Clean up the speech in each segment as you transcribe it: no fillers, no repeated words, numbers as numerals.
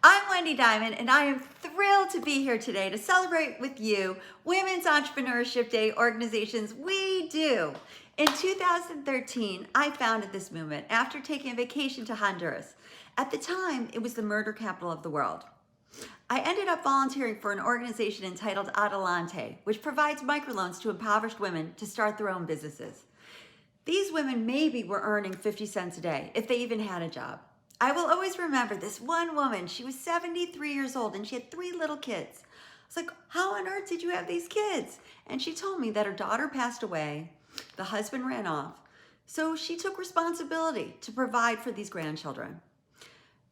I'm Wendy Diamond, and I am thrilled to be here today to celebrate with you Women's Entrepreneurship Day organizations We Do. In 2013, I founded this movement after taking a vacation to Honduras. At the time, it was the murder capital of the world. I ended up volunteering for an organization entitled Adelante, which provides microloans to impoverished women to start their own businesses. These women maybe were earning 50 cents a day, if they even had a job. I will always remember this one woman. She was 73 years old and she had 3 little kids. I was like, how on earth did you have these kids? And she told me that her daughter passed away, the husband ran off, so she took responsibility to provide for these grandchildren.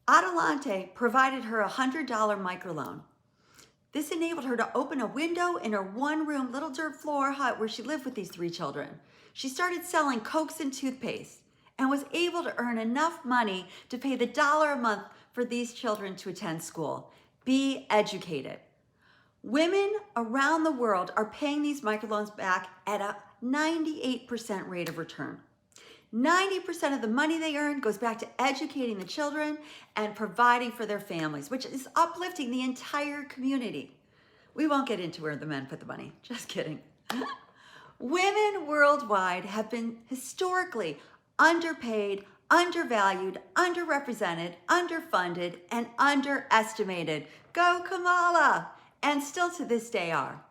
Adelante provided her a $100 microloan. This enabled her to open a window in her one-room little dirt floor hut where she lived with these 3 children. She started selling Cokes and toothpaste and was able to earn enough money to pay the $1 a month for these children to attend school. Be educated. Women around the world are paying these microloans back at a 98% rate of return. 90% of the money they earn goes back to educating the children and providing for their families, which is uplifting the entire community. We won't get into where the men put the money, just kidding. Women worldwide have been historically underpaid, undervalued, underrepresented, underfunded, and underestimated. Go Kamala! And still to this day are.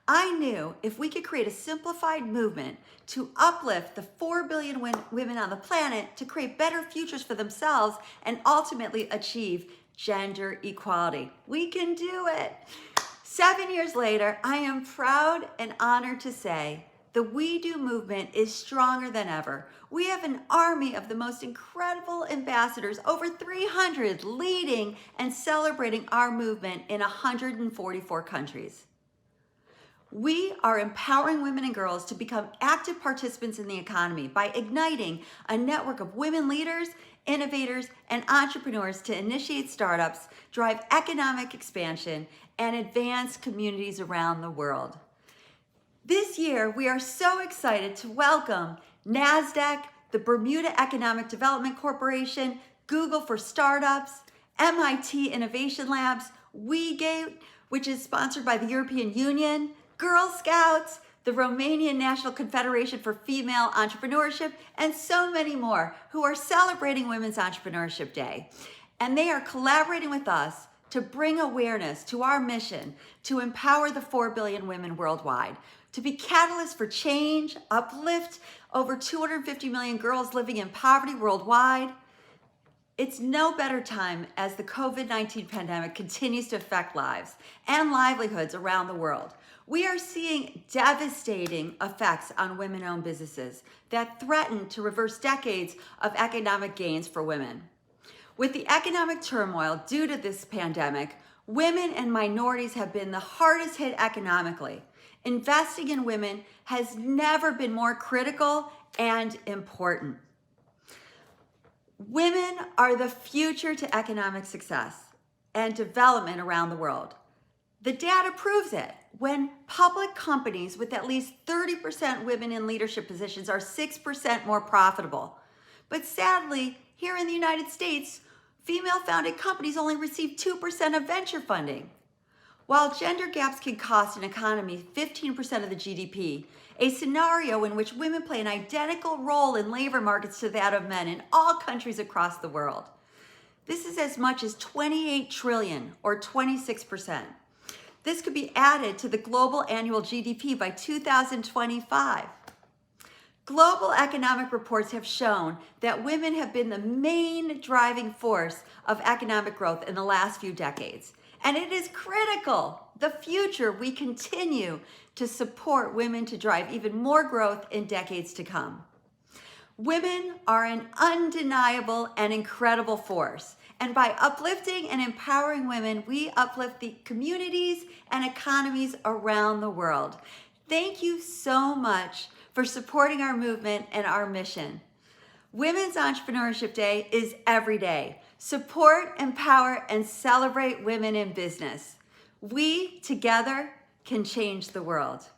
I knew if we could create a simplified movement to uplift the 4 billion women on the planet to create better futures for themselves and ultimately achieve gender equality. We can do it. 7 years later, I am proud and honored to say the We Do movement is stronger than ever. We have an army of the most incredible ambassadors, over 300, leading and celebrating our movement in 144 countries. We are empowering women and girls to become active participants in the economy by igniting a network of women leaders, innovators, and entrepreneurs to initiate startups, drive economic expansion, and advance communities around the world. This year, we are so excited to welcome NASDAQ, the Bermuda Economic Development Corporation, Google for Startups, MIT Innovation Labs, WeGate, which is sponsored by the European Union, Girl Scouts, the Romanian National Confederation for Female Entrepreneurship, and so many more who are celebrating Women's Entrepreneurship Day. And they are collaborating with us to bring awareness to our mission to empower the 4 billion women worldwide, to be catalysts for change, uplift over 250 million girls living in poverty worldwide. It's no better time as the COVID-19 pandemic continues to affect lives and livelihoods around the world. We are seeing devastating effects on women-owned businesses that threaten to reverse decades of economic gains for women. With the economic turmoil due to this pandemic, women and minorities have been the hardest hit economically. Investing in women has never been more critical and important. Women are the future to economic success and development around the world. The data proves it. When public companies with at least 30% women in leadership positions are 6% more profitable. But sadly, here in the United States, female-founded companies only receive 2% of venture funding. While gender gaps can cost an economy 15% of the GDP, a scenario in which women play an identical role in labor markets to that of men in all countries across the world. This is as much as 28 trillion or 26%. This could be added to the global annual GDP by 2025. Global economic reports have shown that women have been the main driving force of economic growth in the last few decades. And it is critical, the future, we continue to support women to drive even more growth in decades to come. Women are an undeniable and incredible force. And by uplifting and empowering women, we uplift the communities and economies around the world. Thank you so much for supporting our movement and our mission. Women's Entrepreneurship Day is every day. Support, empower, and celebrate women in business. We, together, can change the world.